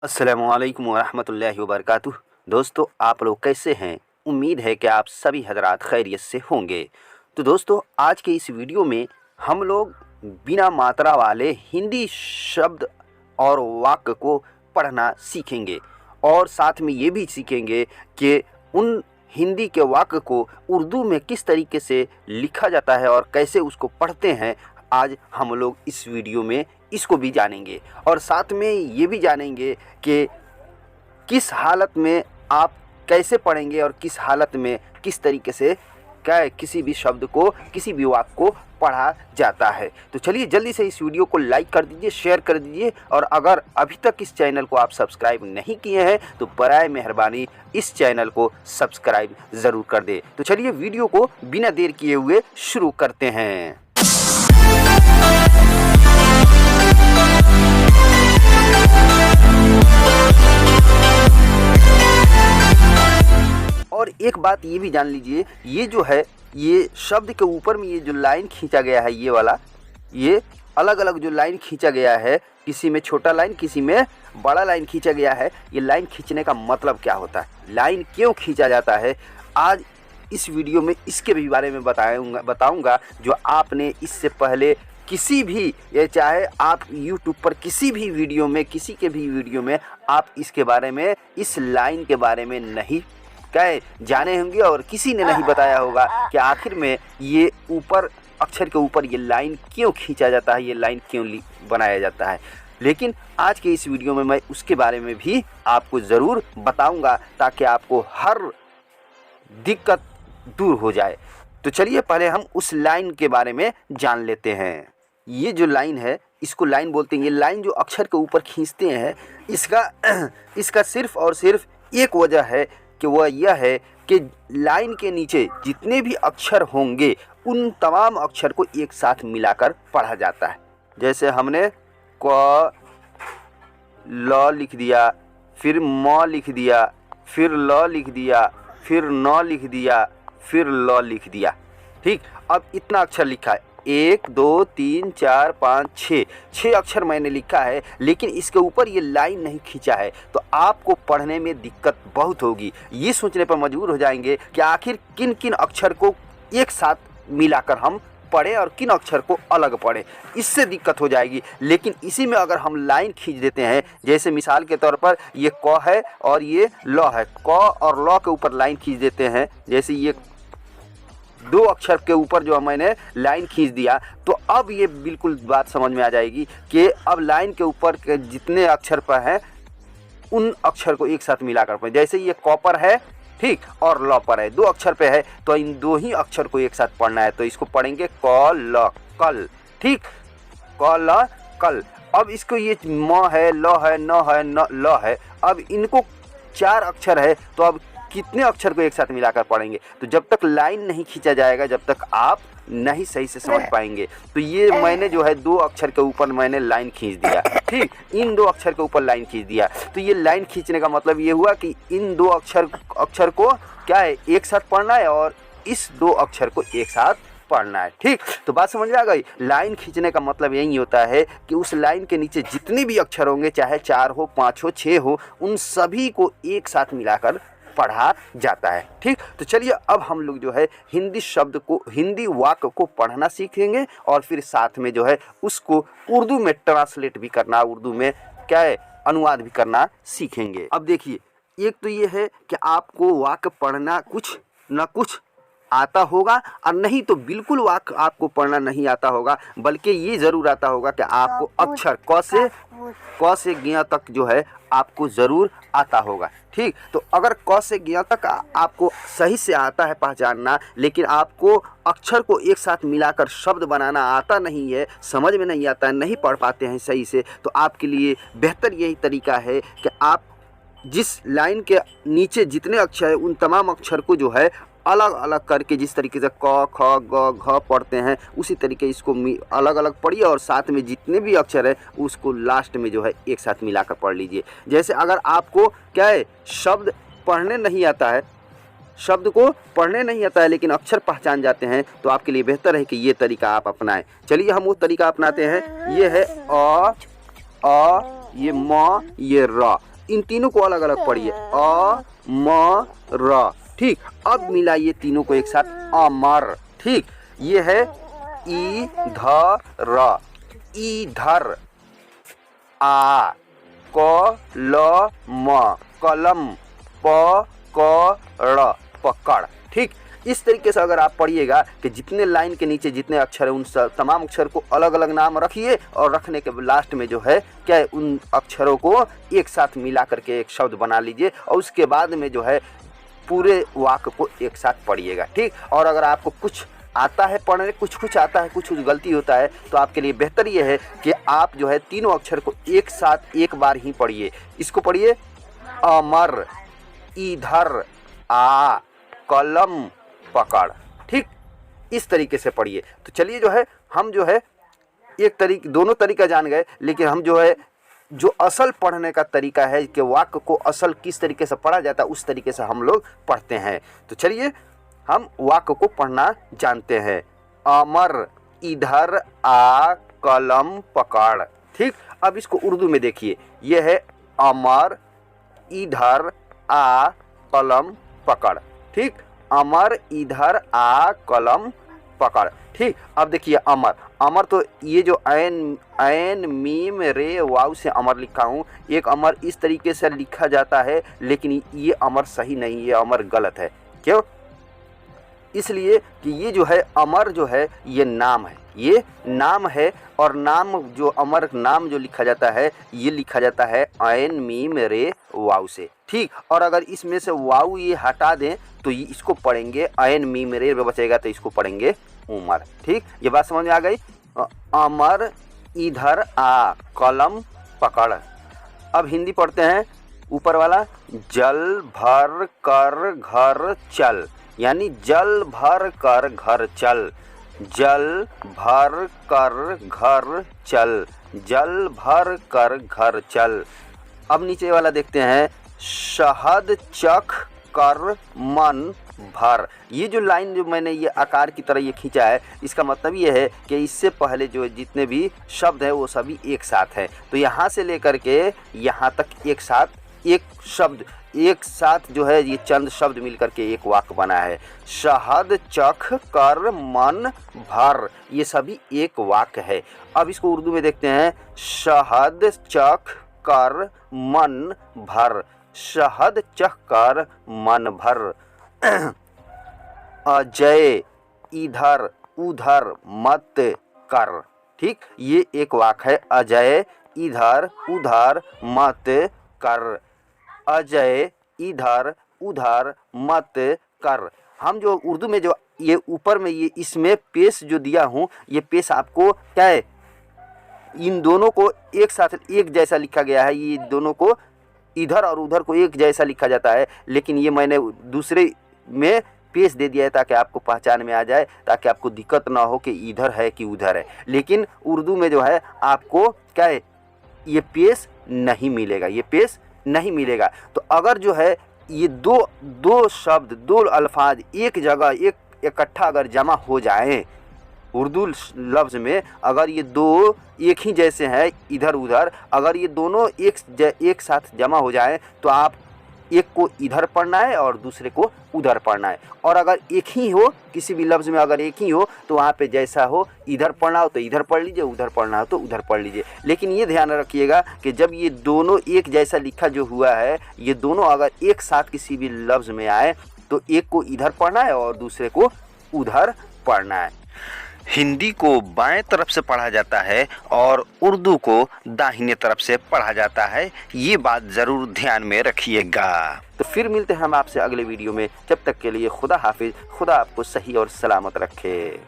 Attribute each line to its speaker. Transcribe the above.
Speaker 1: अस्सलामुअलैकुम वरहमतुल्लाहि वबरकातुह। दोस्तों, आप लोग कैसे हैं? उम्मीद है कि आप सभी हजरात खैरियत से होंगे। तो दोस्तों, आज के इस वीडियो में हम लोग बिना मात्रा वाले हिंदी शब्द और वाक्य को पढ़ना सीखेंगे और साथ में ये भी सीखेंगे कि उन हिंदी के वाक्य को उर्दू में किस तरीके से लिखा जाता है और कैसे उसको पढ़ते हैं। आज हम लोग इस वीडियो में इसको भी जानेंगे और साथ में ये भी जानेंगे कि किस हालत में आप कैसे पढ़ेंगे और किस हालत में किस तरीके से क्या किसी भी शब्द को, किसी भी वाक्य को पढ़ा जाता है। तो चलिए जल्दी से इस वीडियो को लाइक कर दीजिए, शेयर कर दीजिए और अगर अभी तक इस चैनल को आप सब्सक्राइब नहीं किए हैं तो बराए मेहरबानी इस चैनल को सब्सक्राइब ज़रूर कर दें। तो चलिए वीडियो को बिना देर किए हुए शुरू करते हैं। और एक बात ये भी जान लीजिए, ये जो है ये शब्द के ऊपर में ये जो लाइन खींचा गया है, ये वाला, ये अलग अलग जो लाइन खींचा गया है, किसी में छोटा लाइन किसी में बड़ा लाइन खींचा गया है। ये लाइन खींचने का मतलब क्या होता है, लाइन क्यों खींचा जाता है, आज इस वीडियो में इसके भी बारे में बताऊंगा जो आपने इससे पहले किसी भी, ये चाहे आप YouTube पर किसी भी वीडियो में, किसी के भी वीडियो में आप इसके बारे में, इस लाइन के बारे में नहीं जाने होंगे और किसी ने नहीं बताया होगा कि आखिर में ये ऊपर अक्षर के ऊपर ये लाइन क्यों खींचा जाता है, ये लाइन क्यों बनाया जाता है। लेकिन आज के इस वीडियो में मैं उसके बारे में भी आपको ज़रूर बताऊंगा ताकि आपको हर दिक्कत दूर हो जाए। तो चलिए पहले हम उस लाइन के बारे में जान लेते हैं। ये जो लाइन है इसको लाइन बोलते हैं। ये लाइन जो अक्षर के ऊपर खींचते हैं, इसका सिर्फ और सिर्फ एक वजह है कि वह यह है कि लाइन के नीचे जितने भी अक्षर होंगे उन तमाम अक्षर को एक साथ मिलाकर पढ़ा जाता है। जैसे हमने क ल लिख दिया, फिर म लिख दिया, फिर ल लिख दिया, फिर न लिख दिया, फिर ल लिख दिया। ठीक, अब इतना अक्षर लिखा है, 1 2 3 4 5 6 अक्षर मैंने लिखा है, लेकिन इसके ऊपर ये लाइन नहीं खींचा है तो आपको पढ़ने में दिक्कत बहुत होगी। ये सोचने पर मजबूर हो जाएंगे कि आखिर किन किन अक्षर को एक साथ मिलाकर हम पढ़ें और किन अक्षर को अलग पढ़ें, इससे दिक्कत हो जाएगी। लेकिन इसी में अगर हम लाइन खींच देते हैं, जैसे मिसाल के तौर पर ये क है और ये ल है, क और ल के ऊपर लाइन खींच देते हैं, जैसे ये दो अक्षर के ऊपर जो मैंने लाइन खींच दिया, तो अब ये बिल्कुल बात समझ में आ जाएगी कि अब लाइन के ऊपर के जितने अक्षर पर हैं उन अक्षर को एक साथ मिलाकर पढ़ें। जैसे ये क पर है, ठीक, और ल पर है, दो अक्षर पे है तो इन दो ही अक्षर को एक साथ पढ़ना है, तो इसको पढ़ेंगे क ल कल। ठीक, क ल कल। अब इसको ये म है, ल है, न है, न ल है, अब इनको चार अक्षर है तो अब कितने अक्षर को एक साथ मिलाकर पढ़ेंगे। तो जब तक लाइन नहीं खींचा जाएगा जब तक आप नहीं सही से समझ पाएंगे। तो ये मैंने जो है दो अक्षर के ऊपर मैंने लाइन खींच दिया, ठीक, इन दो अक्षर के ऊपर लाइन खींच दिया। तो ये लाइन खींचने का मतलब ये हुआ कि इन दो अक्षर को क्या है, एक साथ पढ़ना है और इस दो अक्षर को एक साथ पढ़ना है। ठीक, तो बात समझ में आ गई। लाइन खींचने का मतलब यही होता है कि उस लाइन के नीचे जितने भी अक्षर होंगे, चाहे 4 हो, 5 हो, 6 हो, उन सभी को एक साथ मिलाकर पढ़ा जाता है। ठीक, तो चलिए अब हम लोग जो है हिंदी शब्द को, हिंदी वाक्य को पढ़ना सीखेंगे और फिर साथ में जो है उसको उर्दू में ट्रांसलेट भी करना, उर्दू में क्या है, अनुवाद भी करना सीखेंगे। अब देखिए, एक तो ये है कि आपको वाक्य पढ़ना कुछ न कुछ आता होगा और नहीं तो बिल्कुल वाक्य आपको पढ़ना नहीं आता होगा, बल्कि ये ज़रूर आता होगा कि आपको अक्षर क से ज्ञ तक जो है आपको ज़रूर आता होगा। ठीक, तो अगर क से ज्ञ तक आपको सही से आता है पहचानना, लेकिन आपको अक्षर को एक साथ मिलाकर शब्द बनाना आता नहीं है, समझ में नहीं आता है, नहीं पढ़ पाते हैं सही से, तो आपके लिए बेहतर यही तरीका है कि आप जिस लाइन के नीचे जितने अक्षर हैं उन तमाम अक्षर को जो है अलग अलग करके, जिस तरीके से क ख ग घ पढ़ते हैं उसी तरीके इसको अलग अलग पढ़िए और साथ में जितने भी अक्षर है उसको लास्ट में जो है एक साथ मिलाकर पढ़ लीजिए। जैसे अगर आपको क्या है, शब्द पढ़ने नहीं आता है, शब्द को पढ़ने नहीं आता है लेकिन अक्षर पहचान जाते हैं, तो आपके लिए बेहतर है कि ये तरीका आप अपनाएं। चलिए हम वो तरीका अपनाते हैं। ये है अ ये म, ये र, इन तीनों को अलग अलग पढ़िए, अ म र। ठीक, अब मिलाइए तीनों को एक साथ, अमर। ठीक, ये है इधर, इधर, आ कलम, कलम, पकड़, पकड़। ठीक, इस तरीके से अगर आप पढ़िएगा कि जितने लाइन के नीचे जितने अक्षर हैं उन तमाम अक्षर को अलग अलग नाम रखिए और रखने के लास्ट में जो है क्या है, उन अक्षरों को एक साथ मिला करके एक शब्द बना लीजिए और उसके बाद में जो है पूरे वाक्य को एक साथ पढ़िएगा। ठीक, और अगर आपको कुछ आता है पढ़ने, कुछ आता है, कुछ गलती होता है, तो आपके लिए बेहतर ये है कि आप जो है तीनों अक्षर को एक साथ एक बार ही पढ़िए। इसको पढ़िए, अमर, इधर, आ कलम, पकड़। ठीक, इस तरीके से पढ़िए। तो चलिए जो है हम जो है दोनों तरीका जान गए, लेकिन हम जो है जो असल पढ़ने का तरीका है कि वाक्य को असल किस तरीके से पढ़ा जाता है उस तरीके से हम लोग पढ़ते हैं। तो चलिए हम वाक्य को पढ़ना जानते हैं। अमर, इधर, आ कलम, पकड़। ठीक, अब इसको उर्दू में देखिए, यह है अमर, इधर, आ कलम, पकड़। ठीक, अमर, इधर, आ कलम, पकड़। ठीक, अब देखिए अमर, अमर तो ये जो ऐन मीम रे वाव से अमर लिखा हूँ, एक अमर इस तरीके से लिखा जाता है, लेकिन ये अमर सही नहीं, ये अमर गलत है। क्यों? इसलिए कि ये जो है अमर जो है ये नाम है, ये नाम है, और नाम जो अमर नाम जो लिखा जाता है ये लिखा जाता है ऐन मीम रे वाव से। ठीक, और अगर इसमें से वाव ये हटा दें तो ये इसको पढ़ेंगे ऐन मीम रे बचेगा तो इसको पढ़ेंगे उमर। ठीक, ये बात समझ में आ गई। अमर, इधर, आ कलम, पकड़। अब हिंदी पढ़ते हैं, ऊपर वाला, जल भर कर घर चल, यानी जल भर कर घर चल, जल भर कर घर चल, जल भर कर घर चल। अब नीचे वाला देखते हैं, शहद चख कर मन भर। ये जो लाइन जो मैंने ये आकार की तरह ये खींचा है, इसका मतलब ये है कि इससे पहले जो जितने भी शब्द हैं वो सभी एक साथ हैं। तो यहाँ से लेकर के यहाँ तक एक साथ एक शब्द एक साथ जो है ये चंद शब्द मिलकर के एक वाक्य बना है। शहद चख कर मन भर, ये सभी एक वाक्य है। अब इसको उर्दू में देखते हैं, शहद चख कर मन भर, शहद चख कर मन भर। अजय, इधर उधर मत कर। ठीक, ये एक वाक्य है, अजय इधर उधर मत कर, अजय इधर उधर मत कर। हम जो उर्दू में जो ये ऊपर में ये इसमें पेश जो दिया हूँ, ये पेश आपको क्या है, इन दोनों को एक साथ एक जैसा लिखा गया है। ये दोनों को इधर और उधर को एक जैसा लिखा जाता है, लेकिन ये मैंने दूसरे में पेश दे दिया है ताकि आपको पहचान में आ जाए, ताकि आपको दिक्कत ना हो कि इधर है कि उधर है। लेकिन उर्दू में जो है आपको क्या है, ये पेश नहीं मिलेगा, ये पेश नहीं मिलेगा। तो अगर जो है ये दो शब्द, दो अल्फाज एक जगह एक इकट्ठा अगर जमा हो जाएं उर्दू लफ्ज़ में, अगर ये दो एक ही जैसे हैं इधर उधर, अगर ये दोनों एक साथ जमा हो जाएं तो आप एक को इधर पढ़ना है और दूसरे को उधर पढ़ना है। और अगर एक ही हो, किसी भी लफ्ज़ में अगर एक ही हो तो वहाँ पे जैसा हो, इधर पढ़ना हो तो इधर पढ़ लीजिए, उधर पढ़ना हो तो उधर पढ़ लीजिए। लेकिन ये ध्यान रखिएगा कि जब ये दोनों एक जैसा लिखा जो हुआ है, ये दोनों अगर एक साथ किसी भी लफ्ज़ में आए तो एक को इधर पढ़ना है और दूसरे को उधर पढ़ना है। हिंदी को बाएं तरफ से पढ़ा जाता है और उर्दू को दाहिने तरफ से पढ़ा जाता है, ये बात ज़रूर ध्यान में रखिएगा। तो फिर मिलते हैं हम आपसे अगले वीडियो में, जब तक के लिए खुदा हाफिज़, खुदा आपको सही और सलामत रखे।